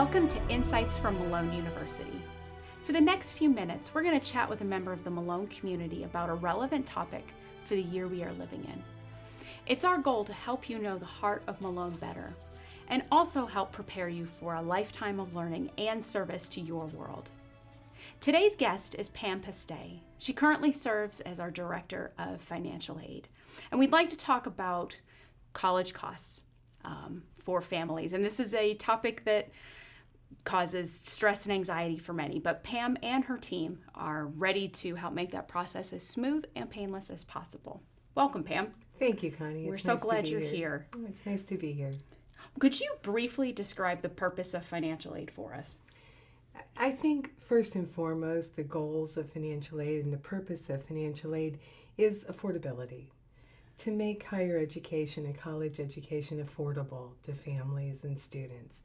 Welcome to Insights from Malone University. For the next few minutes, we're going to chat with a member of the Malone community about a relevant topic for the year we are living in. It's our goal to help you know the heart of Malone better, and also help prepare you for a lifetime of learning and service to your world. Today's guest is Pam Pastay. She currently serves as our Director of Financial Aid, and we'd like to talk about college costs for families. And this is a topic that causes stress and anxiety for many, but Pam and her team are ready to help make that process as smooth and painless as possible. Welcome, Pam. Thank you, Connie. We're so glad you're here. Oh, it's nice to be here. Could you briefly describe the purpose of financial aid for us? I think first and foremost, the goals of financial aid and the purpose of financial aid is affordability. To make higher education and college education affordable to families and students.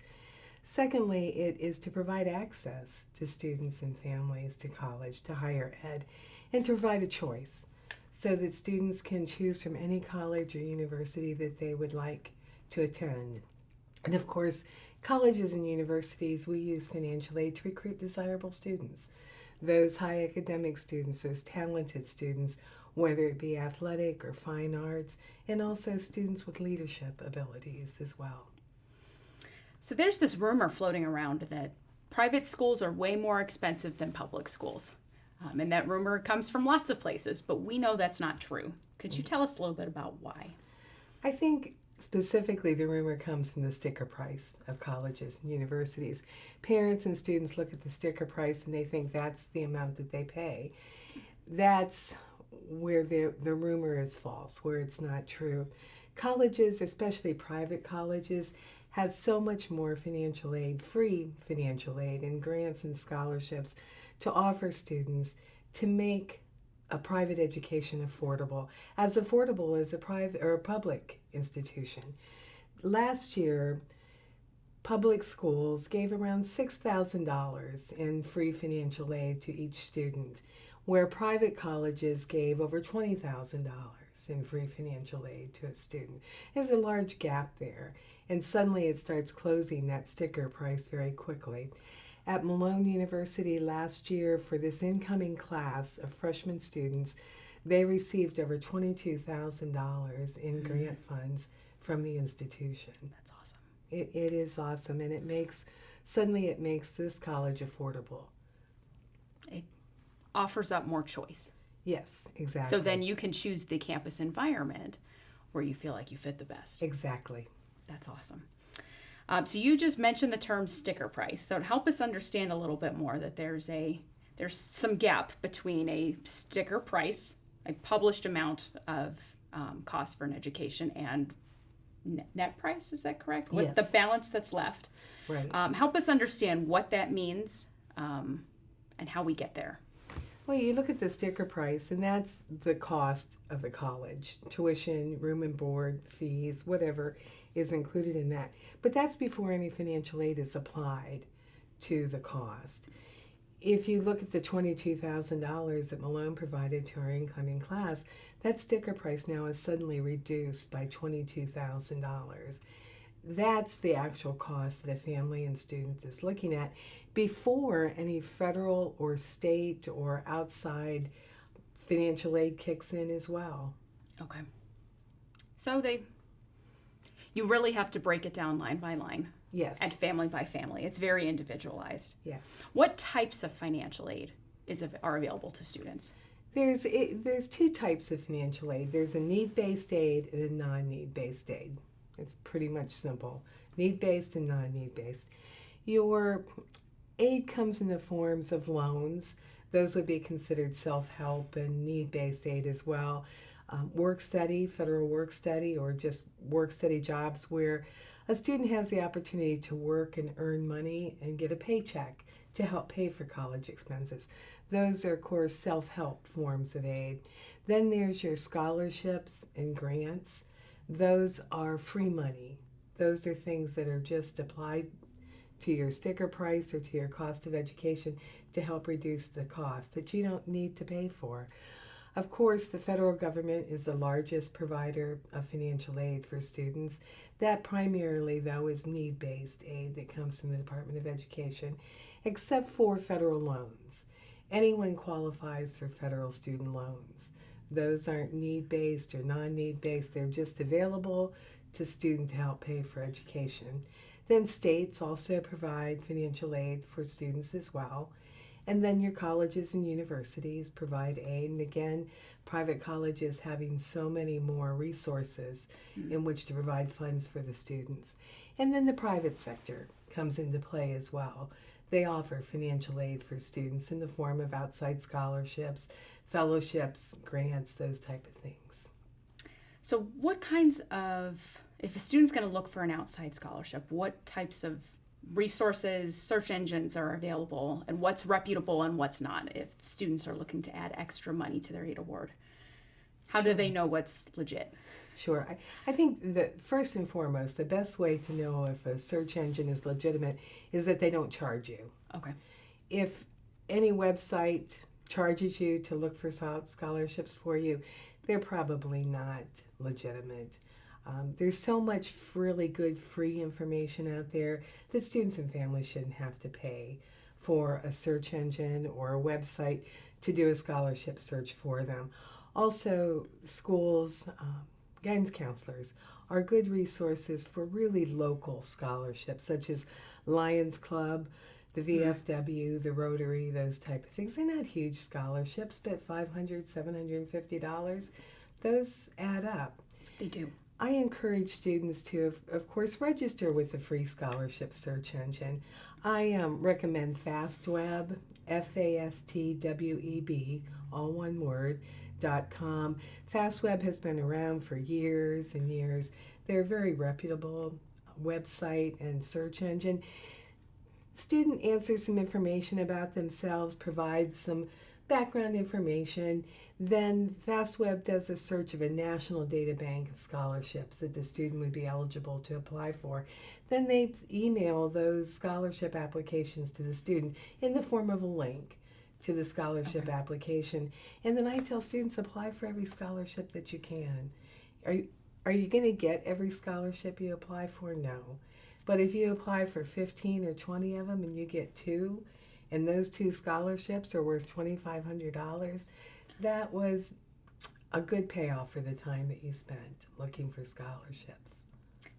Secondly, it is to provide access to students and families to college, to higher ed, and to provide a choice so that students can choose from any college or university that they would like to attend. And of course, colleges and universities, we use financial aid to recruit desirable students, those high academic students, those talented students, whether it be athletic or fine arts, and also students with leadership abilities as well. So there's this rumor floating around that private schools are way more expensive than public schools. And that rumor comes from lots of places, but we know that's not true. Could you tell us a little bit about why? I think specifically the rumor comes from the sticker price of colleges and universities. Parents and students look at the sticker price and they think that's the amount that they pay. That's where the rumor is false, where it's not true. Colleges, especially private colleges, have so much more financial aid, free financial aid and grants and scholarships to offer students to make a private education affordable as a private or a public institution. Last year, public schools gave around $6,000 in free financial aid to each student, where private colleges gave over $20,000 in free financial aid to a student. There's a large gap there, and suddenly it starts closing that sticker price very quickly. At Malone University last year, for this incoming class of freshman students, they received over $22,000 in grant funds from the institution. That's awesome. It is awesome, and it makes this college affordable. It offers up more choice. Yes, exactly. So then you can choose the campus environment where you feel like you fit the best. Exactly. That's awesome. So you just mentioned the term sticker price. So to help us understand a little bit more that there's some gap between a sticker price, a published amount of cost for an education, and net price, is that correct? Yes. With the balance that's left. Right. Help us understand what that means and how we get there. Well, you look at the sticker price, and that's the cost of the college. Tuition, room and board, fees, whatever is included in that. But that's before any financial aid is applied to the cost. If you look at the $22,000 that Malone provided to our incoming class, that sticker price now is suddenly reduced by $22,000. That's the actual cost that a family and student is looking at before any federal or state or outside financial aid kicks in as well. Okay. So you really have to break it down line by line. Yes. And family by family. It's very individualized. Yes. What types of financial aid are available to students? There's two types of financial aid. There's a need-based aid and a non-need-based aid. It's pretty much simple. Need-based and non-need-based. Your aid comes in the forms of loans. Those would be considered self-help and need-based aid as well. Work study, federal work study, or just work study jobs where a student has the opportunity to work and earn money and get a paycheck to help pay for college expenses. Those are, of course, self-help forms of aid. Then there's your scholarships and grants. Those are free money. Those are things that are just applied to your sticker price or to your cost of education to help reduce the cost that you don't need to pay for. Of course, the federal government is the largest provider of financial aid for students. That primarily, though, is need-based aid that comes from the Department of Education, except for federal loans. Anyone qualifies for federal student loans. Those aren't need-based or non-need-based. They're just available to students to help pay for education. Then states also provide financial aid for students as well. And then your colleges and universities provide aid. And again, private colleges having so many more resources in which to provide funds for the students. And then the private sector comes into play as well. They offer financial aid for students in the form of outside scholarships, fellowships, grants, those type of things. So what kinds of, if a student's going to look for an outside scholarship, what types of resources, search engines are available, and what's reputable and what's not if students are looking to add extra money to their aid award? How do they know what's legit? Sure. I think that first and foremost, the best way to know if a search engine is legitimate is that they don't charge you. Okay. If any website charges you to look for scholarships for you, they're probably not legitimate. There's so much really good free information out there that students and families shouldn't have to pay for a search engine or a website to do a scholarship search for them. Also, schools, guidance counselors are good resources for really local scholarships, such as Lions Club, the VFW, the Rotary, those type of things. They're not huge scholarships, but $500, $750, those add up. They do. I encourage students to, of course, register with the free scholarship search engine. I recommend FastWeb, FASTWEB, all one word, .com. FastWeb has been around for years and years. They're a very reputable website and search engine. Student answers some information about themselves, provides some background information. Then FastWeb does a search of a national data bank of scholarships that the student would be eligible to apply for. Then they email those scholarship applications to the student in the form of a link to the scholarship application. And then I tell students, apply for every scholarship that you can. Are you going to get every scholarship you apply for? No. But if you apply for 15 or 20 of them and you get 2, and those 2 scholarships are worth $2,500, that was a good payoff for the time that you spent looking for scholarships.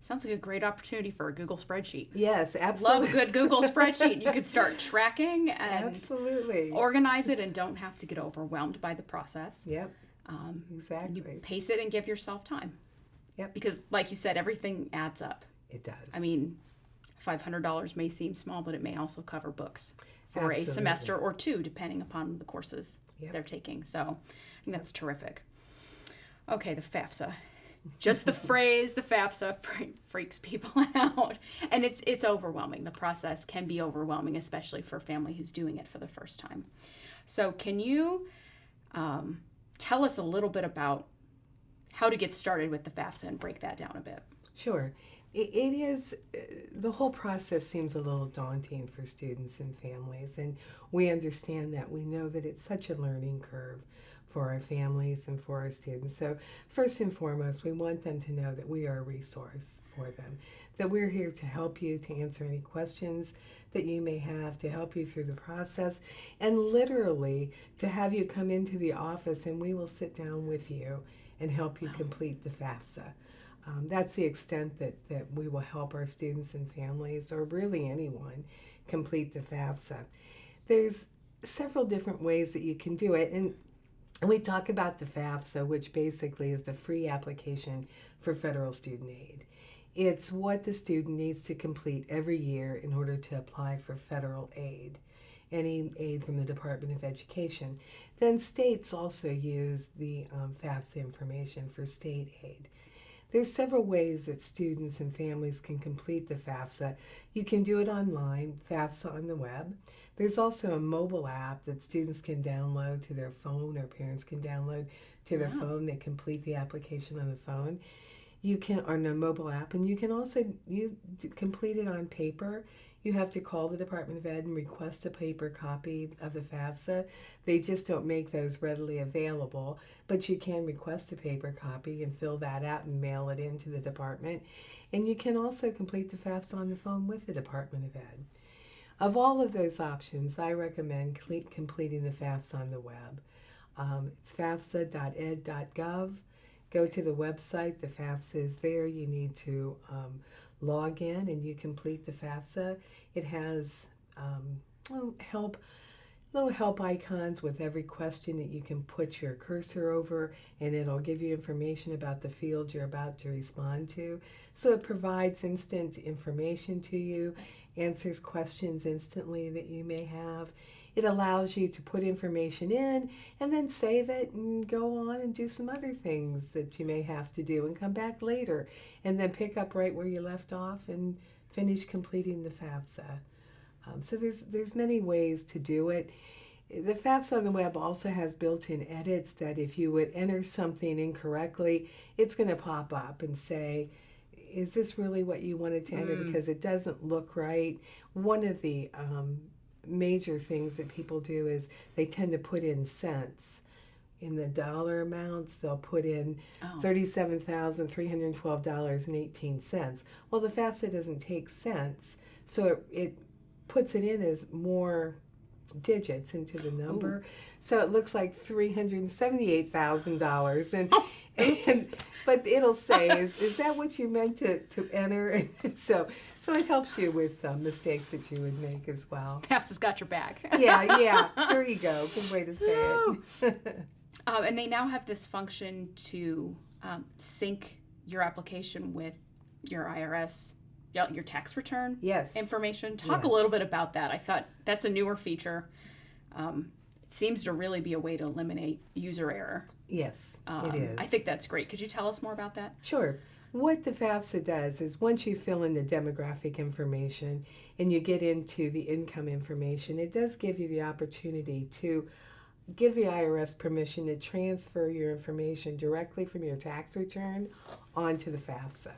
Sounds like a great opportunity for a Google spreadsheet. Yes, absolutely. Love a good Google spreadsheet. You could start tracking and absolutely organize it and don't have to get overwhelmed by the process. Yep, exactly. You pace it and give yourself time. Yep. Because like you said, everything adds up. It does. I mean, $500 may seem small, but it may also cover books for Absolutely. a semester or 2, depending upon the courses Yep. they're taking. So I think that's terrific. Okay, the FAFSA. Just the phrase, the FAFSA, freaks people out. And it's overwhelming. The process can be overwhelming, especially for a family who's doing it for the first time. So can you tell us a little bit about how to get started with the FAFSA and break that down a bit? Sure. It is, the whole process seems a little daunting for students and families, and we understand that. We know that it's such a learning curve for our families and for our students. So first and foremost, we want them to know that we are a resource for them, that we're here to help you, to answer any questions that you may have, to help you through the process, and literally to have you come into the office and we will sit down with you and help you complete the FAFSA. That's the extent that we will help our students and families, or really anyone, complete the FAFSA. There's several different ways that you can do it, and we talk about the FAFSA, which basically is the free application for federal student aid. It's what the student needs to complete every year in order to apply for federal aid, any aid from the Department of Education. Then states also use the FAFSA information for state aid. There's several ways that students and families can complete the FAFSA. You can do it online, FAFSA on the web. There's also a mobile app that students can download to their phone, or parents can download to their phone. They complete the application on the phone. You can on a mobile app, and you can also complete it on paper. You have to call the Department of Ed and request a paper copy of the Fafsa. They just don't make those readily available, but you can request a paper copy and fill that out and mail it into the department. And you can also complete the Fafsa on the phone with the Department of Ed. Of all of those options, I recommend completing the Fafsa on the web. It's fafsa.ed.gov. Go to the website. The Fafsa is there. You need to log in and you complete the Fafsa. It has little help icons with every question that you can put your cursor over, and it'll give you information about the field you're about to respond to. So it provides instant information to you, answers questions instantly that you may have. It allows you to put information in and then save it and go on and do some other things that you may have to do and come back later and then pick up right where you left off and finish completing the Fafsa. So there's many ways to do it. The Fafsa on the web also has built-in edits that if you would enter something incorrectly, it's going to pop up and say, is this really what you wanted to enter? Because it doesn't look right. One of the major things that people do is they tend to put in cents. In the dollar amounts, they'll put in $37,312.18. Well, the Fafsa doesn't take cents, so it puts it in as more digits into the number. So it looks like $378,000. But it'll say, is that what you meant to enter? And so it helps you with mistakes that you would make as well. Fafsa's got your back. Yeah. There you go. Good way to say it. And they now have this function to sync your application with your IRS, your tax return information. Talk a little bit about that. I thought that's a newer feature. It seems to really be a way to eliminate user error. Yes, it is. I think that's great. Could you tell us more about that? Sure. What the Fafsa does is once you fill in the demographic information and you get into the income information, it does give you the opportunity to give the IRS permission to transfer your information directly from your tax return onto the Fafsa.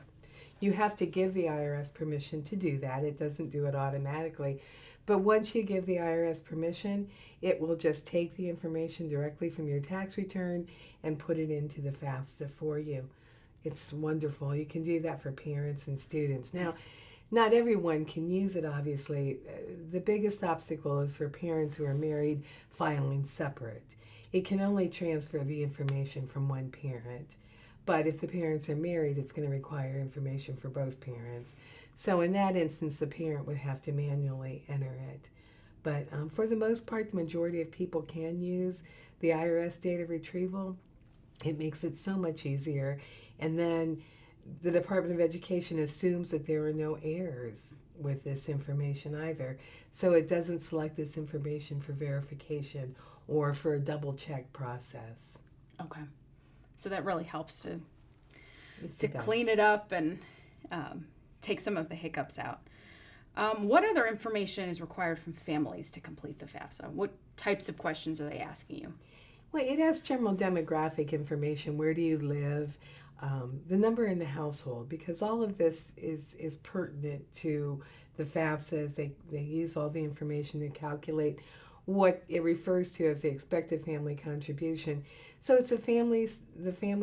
You have to give the IRS permission to do that. It doesn't do it automatically. But once you give the IRS permission, it will just take the information directly from your tax return and put it into the Fafsa for you. It's wonderful. You can do that for parents and students. Now, not everyone can use it, obviously. The biggest obstacle is for parents who are married filing separate. It can only transfer the information from one parent. But if the parents are married, it's going to require information for both parents. So in that instance, the parent would have to manually enter it. But for the most part, the majority of people can use the IRS data retrieval. It makes it so much easier. And then the Department of Education assumes that there are no errors with this information either. So it doesn't select this information for verification or for a double check process. Okay. So that really helps to clean it up and take some of the hiccups out. What other information is required from families to complete the Fafsa? What types of questions are they asking you? Well, it asks general demographic information. Where do you live? The number in the household, because all of this is pertinent to the Fafsa as they use all the information to calculate what it refers to as the expected family contribution. So it's the family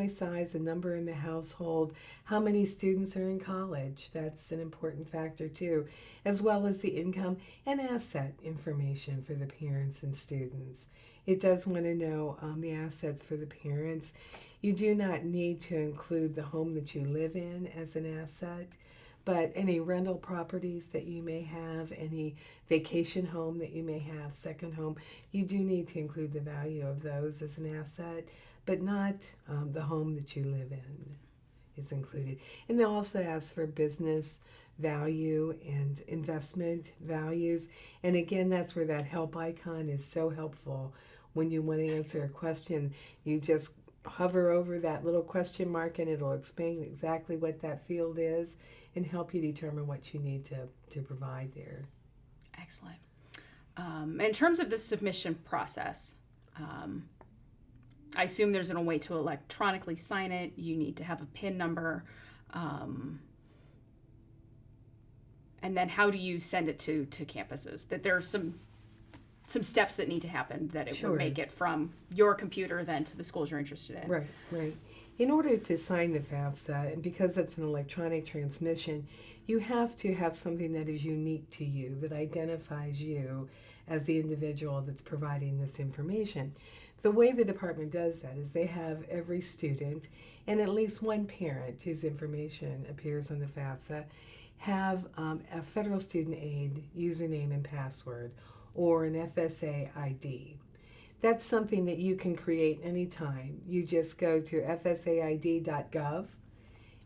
size, the number in the household, how many students are in college. That's an important factor too, as well as the income and asset information for the parents and students. It does want to know the assets for the parents. You do not need to include the home that you live in as an asset, but any rental properties that you may have, any vacation home that you may have, second home, you do need to include the value of those as an asset, but not the home that you live in is included. And they'll also ask for business value and investment values. And again, that's where that help icon is so helpful. When you want to answer a question, you just hover over that little question mark and it'll explain exactly what that field is and help you determine what you need to provide there. Excellent. In terms of the submission process, I assume there's a way to electronically sign it. You need to have a PIN number. And then how do you send it to campuses? That there's some steps that need to happen that it would make it from your computer then to the schools you're interested in. Right, right. In order to sign the FAFSA, and because it's an electronic transmission, you have to have something that is unique to you, that identifies you as the individual that's providing this information. The way the department does that is they have every student and at least one parent whose information appears on the FAFSA have a federal student aid username and password or an FSA ID. That's something that you can create anytime. You just go to fsaid.gov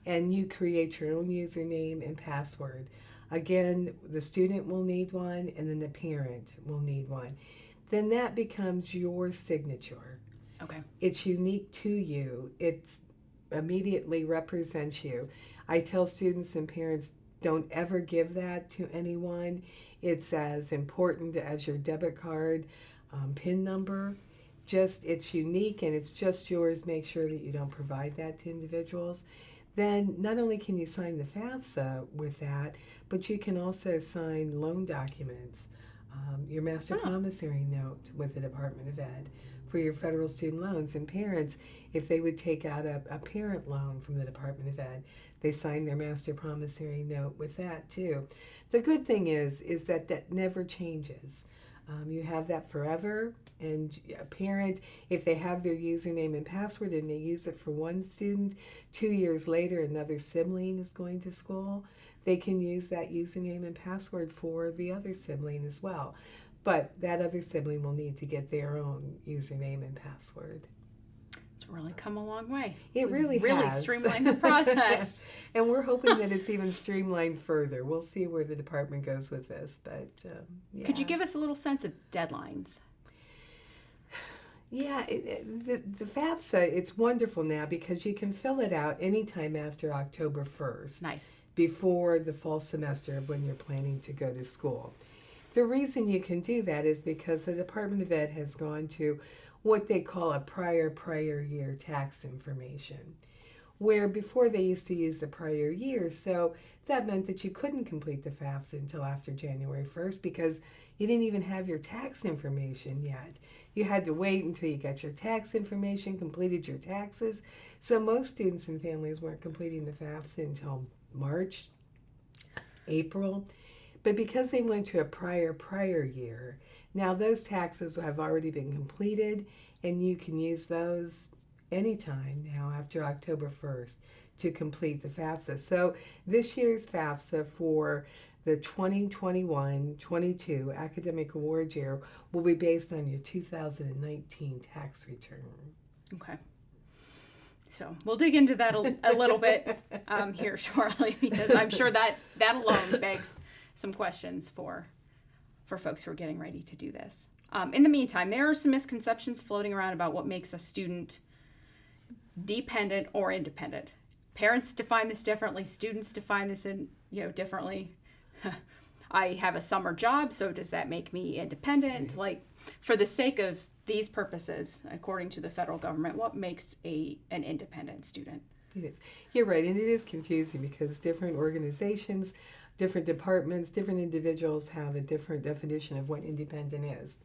and you create your own username and password. Again, the student will need one and then the parent will need one. Then that becomes your signature. Okay. It's unique to you. It immediately represents you. I tell students and parents, don't ever give that to anyone. It's as important as your debit card PIN number. It's unique and it's just yours. Make sure that you don't provide that to individuals. Then not only can you sign the FAFSA with that, but you can also sign loan documents, your master promissory note with the Department of Ed for your federal student loans. And parents, if they would take out a parent loan from the Department of Ed, they sign their master promissory note with that too. The good thing is that never changes. You have that forever, and a parent, if they have their username and password and they use it for one student, 2 years later another sibling is going to school, they can use that username and password for the other sibling as well. But that other sibling will need to get their own username and password. It's really come a long way. It really has. Streamlined the process. And we're hoping that it's even streamlined further. We'll see where the department goes with this. But yeah. Could you give us a little sense of deadlines? Yeah, the FAFSA, it's wonderful now because you can fill it out anytime after October 1st. Nice. Before the fall semester of when you're planning to go to school. The reason you can do that is because the Department of Ed has gone to what they call a prior year tax information, where before they used to use the prior year, so that meant that you couldn't complete the FAFSA until after January 1st because you didn't even have your tax information yet. You had to wait until you got your tax information, completed your taxes. So most students and families weren't completing the FAFSA until March, April. But because they went to a prior year, now those taxes have already been completed and you can use those anytime now after October 1st to complete the FAFSA. So this year's FAFSA for the 2021-22 academic award year will be based on your 2019 tax return. Okay. So we'll dig into that a little bit here shortly because I'm sure that alone begs some questions for folks who are getting ready to do this. In the meantime, there are some misconceptions floating around about what makes a student dependent or independent. Parents define this differently. Students define this differently. I have a summer job, so does that make me independent? Right. Like, for the sake of these purposes, according to the federal government, what makes an independent student? It is. You're right, and it is confusing because different organizations, different departments, different individuals have a different definition of what independent is.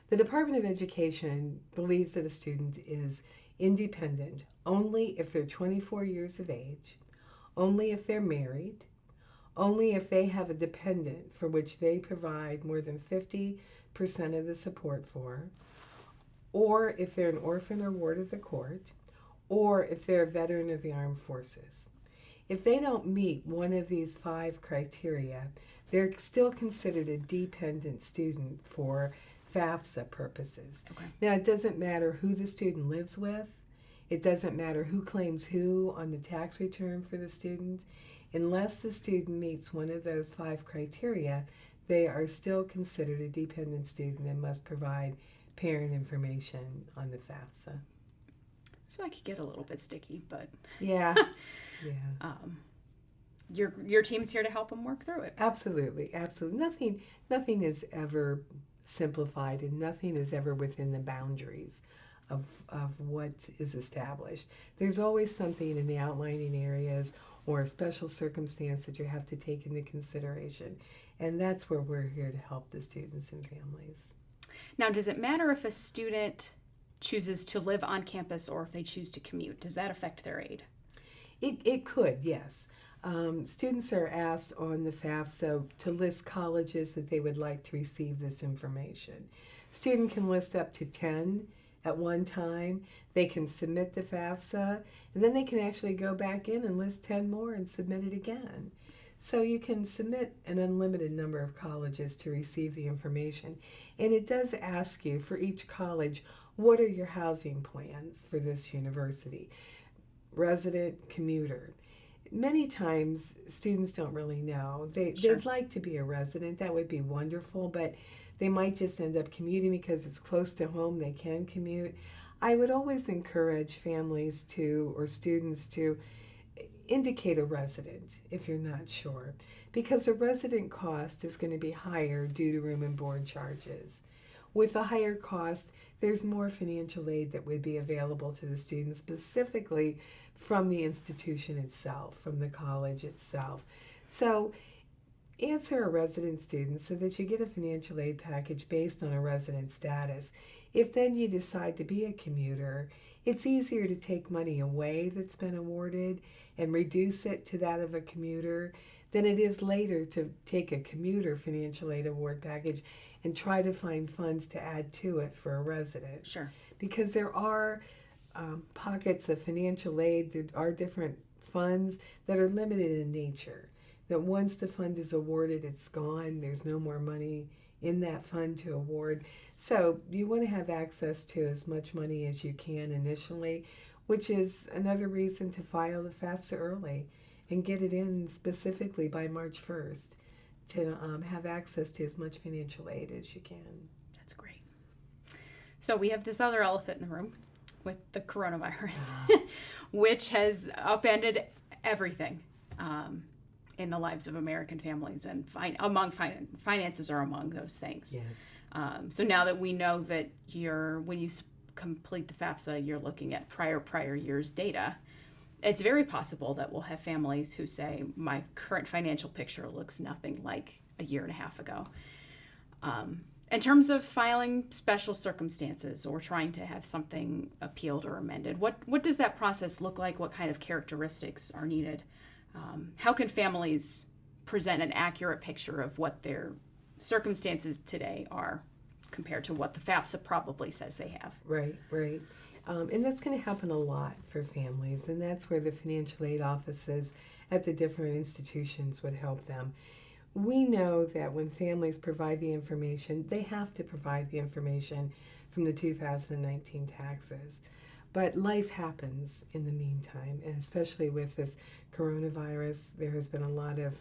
The Department of Education believes that a student is independent only if they're 24 years of age, only if they're married, only if they have a dependent for which they provide more than 50% of the support for, or if they're an orphan or ward of the court, or if they're a veteran of the armed forces. If they don't meet one of these 5 criteria, they're still considered a dependent student for FAFSA purposes. Okay. Now, it doesn't matter who the student lives with. It doesn't matter who claims who on the tax return for the student. Unless the student meets one of those 5 criteria, they are still considered a dependent student and must provide parent information on the FAFSA. So I could get a little bit sticky, but yeah. Your team's here to help them work through it. Absolutely. Nothing is ever simplified and nothing is ever within the boundaries of what is established. There's always something in the outlining areas or a special circumstance that you have to take into consideration. And that's where we're here to help the students and families. Now, does it matter if a student chooses to live on campus or if they choose to commute? Does that affect their aid? It could, yes. Students are asked on the Fafsa to list colleges that they would like to receive this information. Student can list up to 10 at one time. They can submit the Fafsa, and then they can actually go back in and list 10 more and submit it again. So you can submit an unlimited number of colleges to receive the information. And it does ask you for each college, what are your housing plans for this university? Resident, commuter. Many times students don't really know. They'd like to be a resident. That would be wonderful, but they might just end up commuting because it's close to home. They can commute. I would always encourage families to, or students to, indicate a resident if you're not sure, because a resident cost is going to be higher due to room and board charges. With a higher cost, there's more financial aid that would be available to the students, specifically from the institution itself, from the college itself. So answer a resident student so that you get a financial aid package based on a resident status. If then you decide to be a commuter, it's easier to take money away that's been awarded and reduce it to that of a commuter than it is later to take a commuter financial aid award package and try to find funds to add to it for a resident. Sure. Because there are pockets of financial aid, there are different funds that are limited in nature. That once the fund is awarded, it's gone. There's no more money in that fund to award. So you want to have access to as much money as you can initially, which is another reason to file the FAFSA early and get it in specifically by March 1st to have access to as much financial aid as you can. That's great. So we have this other elephant in the room with the coronavirus, which has upended everything in the lives of American families, and finances are among those things. Yes. So now that we know that when you complete the FAFSA, you're looking at prior years' data, it's very possible that we'll have families who say, my current financial picture looks nothing like a year and a half ago. In terms of filing special circumstances or trying to have something appealed or amended, what does that process look like? What kind of characteristics are needed? How can families present an accurate picture of what their circumstances today are compared to what the FAFSA probably says they have? Right. And that's going to happen a lot for families, and that's where the financial aid offices at the different institutions would help them. We know that when families provide the information, they have to provide the information from the 2019 taxes. But life happens in the meantime, and especially with this coronavirus, there has been a lot of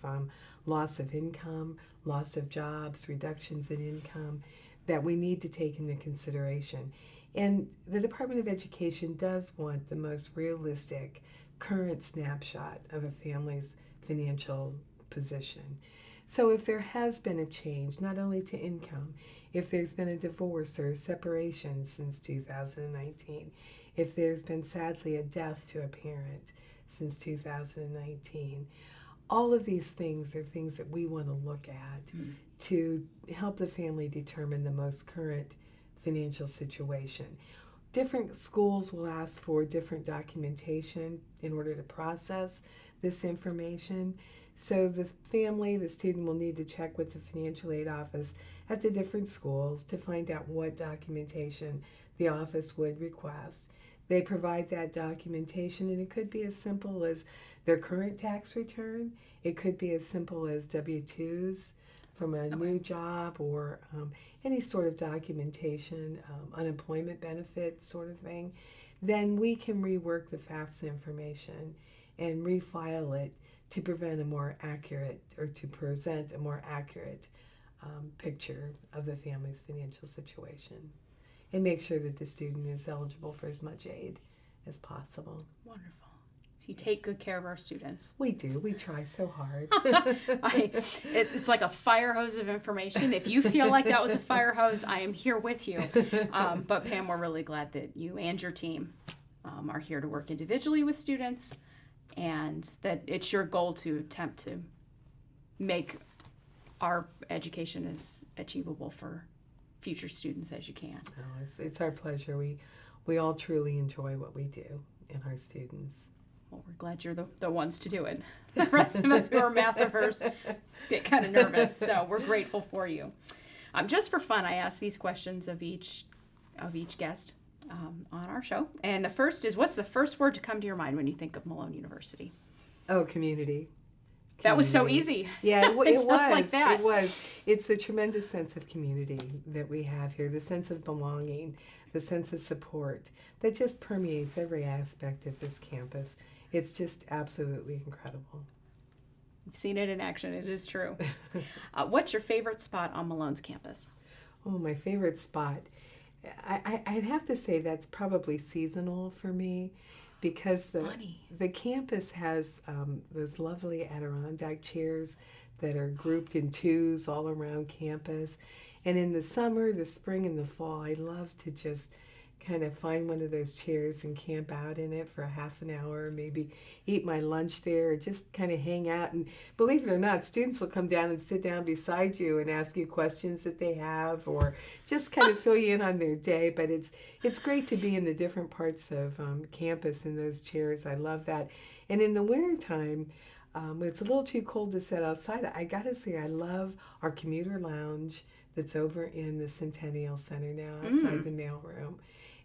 loss of income, loss of jobs, reductions in income that we need to take into consideration. And the Department of Education does want the most realistic, current snapshot of a family's financial position. So if there has been a change, not only to income, if there's been a divorce or a separation since 2019, if there's been sadly a death to a parent since 2019, all of these things are things that we want to look at to help the family determine the most current financial situation. Different schools will ask for different documentation in order to process this information. So the family, the student will need to check with the financial aid office at the different schools to find out what documentation the office would request. They provide that documentation, and it could be as simple as their current tax return. It could be as simple as W-2s from a new job, or any sort of documentation, unemployment benefits sort of thing. Then we can rework the FAFSA information and refile it to present a more accurate picture of the family's financial situation, and make sure that the student is eligible for as much aid as possible. Wonderful. So you take good care of our students. We do. We try so hard. It's like a fire hose of information. If you feel like that was a fire hose, I am here with you. But Pam, we're really glad that you and your team are here to work individually with students, and that it's your goal to attempt to make our education as achievable for future students as you can. Oh, it's our pleasure. We all truly enjoy what we do in our students. Well, we're glad you're the ones to do it. The rest of us who are math averse get kind of nervous, so we're grateful for you. Just for fun, I ask these questions of each guest on our show. And the first is, what's the first word to come to your mind when you think of Malone University? Oh, community. That was so easy. Yeah, it was. Just like that. It was. It's the tremendous sense of community that we have here, the sense of belonging, the sense of support that just permeates every aspect of this campus. It's just absolutely incredible. You've seen it in action. It is true. What's your favorite spot on Malone's campus? Oh, my favorite spot. I'd have to say that's probably seasonal for me, because the campus has those lovely Adirondack chairs that are grouped in twos all around campus. And in the summer, the spring, and the fall, I love to just kind of find one of those chairs and camp out in it for a half an hour, maybe eat my lunch there, or just kind of hang out. And believe it or not, students will come down and sit down beside you and ask you questions that they have, or just kind of fill you in on their day. But it's great to be in the different parts of campus in those chairs. I love that. And in the wintertime, when it's a little too cold to sit outside, I gotta say I love our Commuter lounge that's over in the Centennial Center now, outside the mailroom.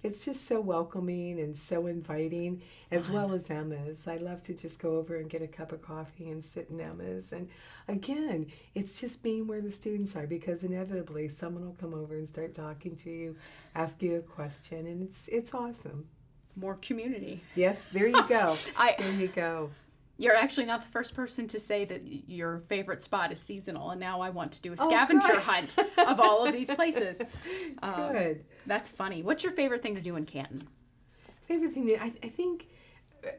It's just so welcoming and so inviting, as well as Emma's. I love to just go over and get a cup of coffee and sit in Emma's. And again, it's just being where the students are, because inevitably someone will come over and start talking to you, ask you a question, and it's awesome. More community. Yes, there you go. There you go. You're actually not the first person to say that your favorite spot is seasonal, and now I want to do a scavenger hunt of all of these places. Good. That's funny. What's your favorite thing to do in Canton? Favorite thing, I think,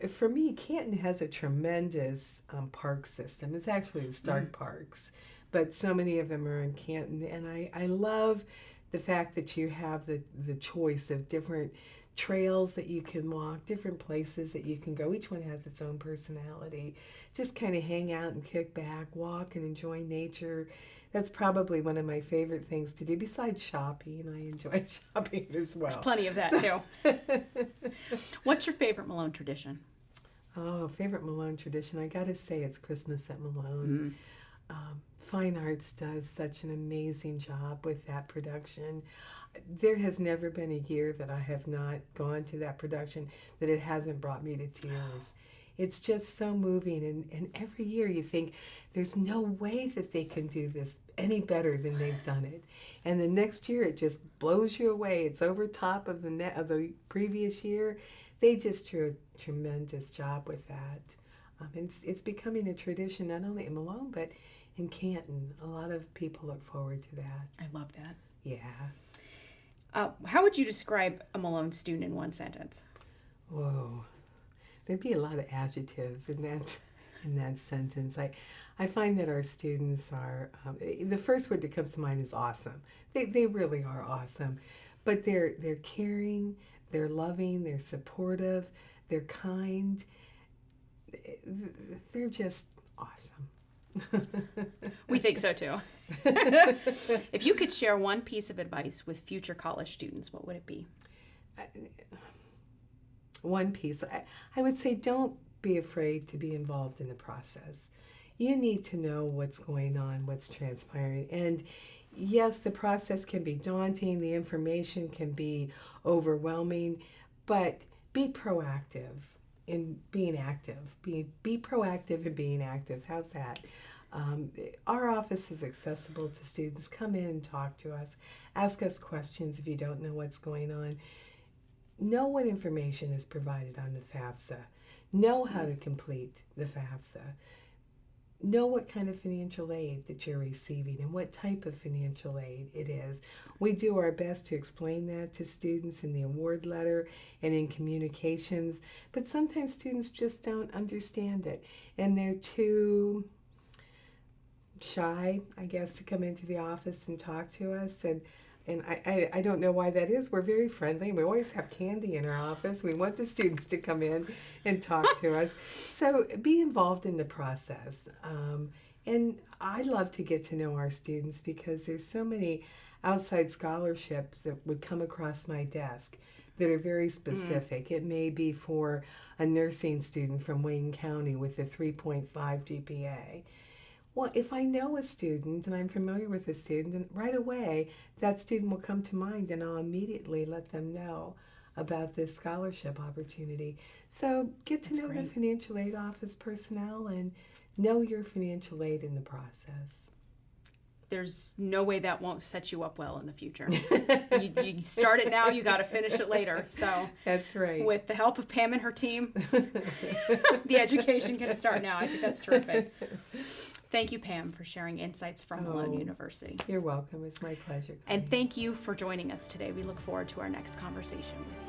for me, Canton has a tremendous park system. It's actually the Stark Parks, but so many of them are in Canton, and I love the fact that you have the choice of different trails that you can walk, different places that you can go. Each one has its own personality. Just kind of hang out and kick back, walk and enjoy nature. That's probably one of my favorite things to do, besides shopping. I enjoy shopping as well. There's plenty of that too. What's your favorite Malone tradition? Oh, favorite Malone tradition. I gotta say it's Christmas at Malone. Fine Arts does such an amazing job with that production. There has never been a year that I have not gone to that production that it hasn't brought me to tears. It's just so moving, and every year you think there's no way that they can do this any better than they've done it. And the next year it just blows you away. It's over top of the previous year. They just do a tremendous job with that. It's becoming a tradition not only in Malone but in Canton. A lot of people look forward to that. I love that. Yeah. How would you describe a Malone student in one sentence? Whoa. There'd be a lot of adjectives in that sentence. I find that our students are, the first word that comes to mind is awesome. They really are awesome. But they're caring, they're loving, they're supportive, they're kind. They're just awesome. We think so too. If you could share one piece of advice with future college students, what would it be? One piece. I would say don't be afraid to be involved in the process. You need to know what's going on, what's transpiring. And yes, the process can be daunting, the information can be overwhelming, but be proactive in being active. Be proactive in being active. How's that? Our office is accessible to students. Come in and talk to us. Ask us questions if you don't know what's going on. Know what information is provided on the Fafsa. Know how to complete the Fafsa. know what kind of financial aid that you're receiving and what type of financial aid it is. We do our best to explain that to students in the award letter and in communications, but sometimes students just don't understand it, and they're too shy, I guess, to come into the office and talk to us. And I don't know why that is. We're very friendly. We always have candy in our office. We want the students to come in and talk to us. So be involved in the process. And I love to get to know our students because there's so many outside scholarships that would come across my desk that are very specific. It may be for a nursing student from Wayne County with a 3.5 GPA. Well, if I know a student and I'm familiar with a student, and right away that student will come to mind and I'll immediately let them know about this scholarship opportunity. So get to know the financial aid office personnel and know your financial aid in the process. There's no way that won't set you up well in the future. You start it now, you got to finish it later. So that's right. With the help of Pam and her team, the education can start now. I think that's terrific. Thank you, Pam, for sharing insights from Malone University. You're welcome. It's my pleasure. And thank you for joining us today. We look forward to our next conversation with you.